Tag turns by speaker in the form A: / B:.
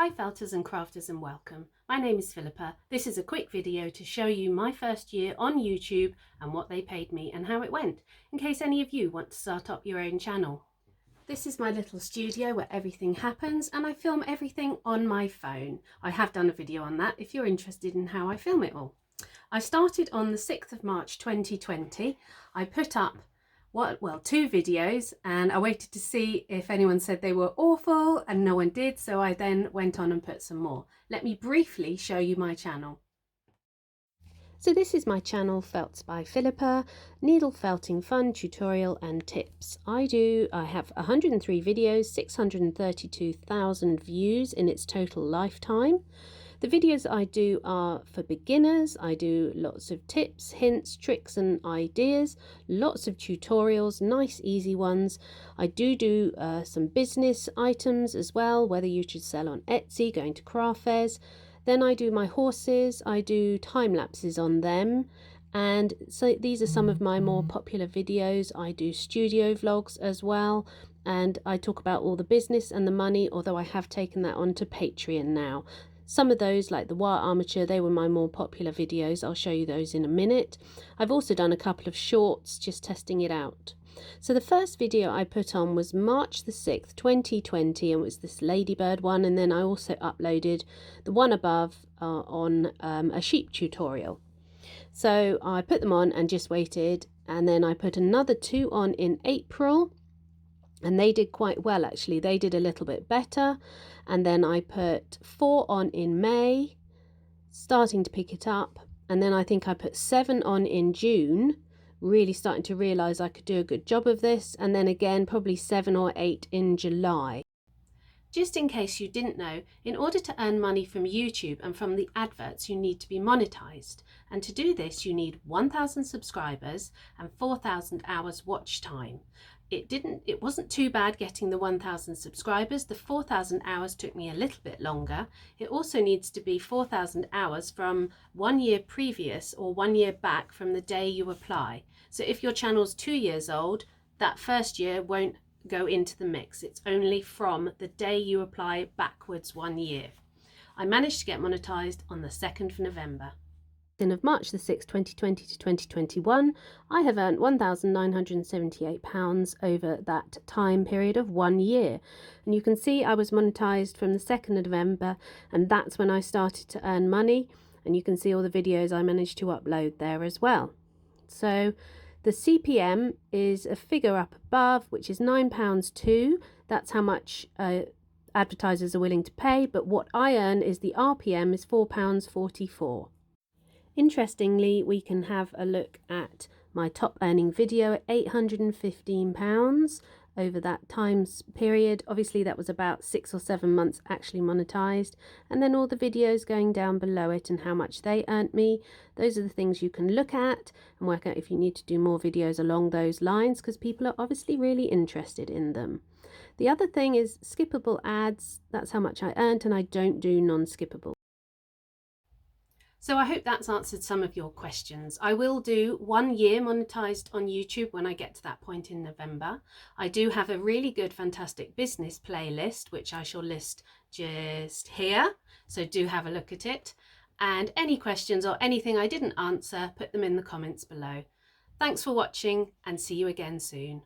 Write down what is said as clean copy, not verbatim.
A: Hi felters and crafters and welcome. My name is Philippa. This is a quick video to show you my first year on YouTube and what they paid me and how it went, in case any of you want to start up your own channel. This is my little studio where everything happens and I film everything on my phone. I have done a video on that if you're interested in how I film it all. I started on the 6th of March 2020. I put up two videos and I waited to see if anyone said they were awful and no one did, so I then went on and put some more. Let me briefly show you my channel. So this is my channel, Felts by Philippa, needle felting fun, tutorial and tips. I have 103 videos, 632,000 views in its total lifetime. The videos I do are for beginners. I do lots of tips, hints, tricks and ideas, lots of tutorials, nice easy ones. I do some business items as well, whether you should sell on Etsy, going to craft fairs. Then I do my horses, I do time lapses on them. And so these are some of my more popular videos. I do studio vlogs as well. And I talk about all the business and the money, although I have taken that onto Patreon now. Some of those, like the wire armature, they were my more popular videos. I'll show you those in a minute. I've also done a couple of shorts just testing it out. So the first video I put on was March the 6th, 2020, and it was this ladybird one. And then I also uploaded the one above on a sheep tutorial. So I put them on and just waited. And then I put another two on in April. And they did quite well, actually. They did a little bit better. And then I put 4 on in May, starting to pick it up. And then I think I put 7 on in June, really starting to realise I could do a good job of this. And then again, probably 7 or 8 in July. Just in case you didn't know, in order to earn money from YouTube and from the adverts, you need to be monetized. And to do this, you need 1,000 subscribers and 4,000 hours watch time. It wasn't too bad getting the 1,000 subscribers. The 4,000 hours took me a little bit longer. It also needs to be 4,000 hours from 1 year previous or 1 year back from the day you apply. So if your channel's 2 years old, that first year won't go into the mix. It's only from the day you apply backwards 1 year. I managed to get monetized on the 2nd of November. Of March the 6th, 2020 to 2021, I have earned £1,978 over that time period of 1 year. And you can see I was monetized from the 2nd of November, and that's when I started to earn money. And you can see all the videos I managed to upload there as well. So the CPM is a figure up above, which is £9.2. That's how much advertisers are willing to pay. But what I earn is the RPM is £4.44. Interestingly, we can have a look at my top earning video at £815 over that time period. Obviously that was about 6 or 7 months actually monetized, and then all the videos going down below it and how much they earned me. Those are the things you can look at and work out if you need to do more videos along those lines, because people are obviously really interested in them. The other thing is skippable ads. That's how much I earned, and I don't do non-skippable. So I hope that's answered some of your questions. I will do 1 year monetized on YouTube when I get to that point in November. I do have a really good, fantastic business playlist, which I shall list just here. So do have a look at it. And any questions or anything I didn't answer, put them in the comments below. Thanks for watching and see you again soon.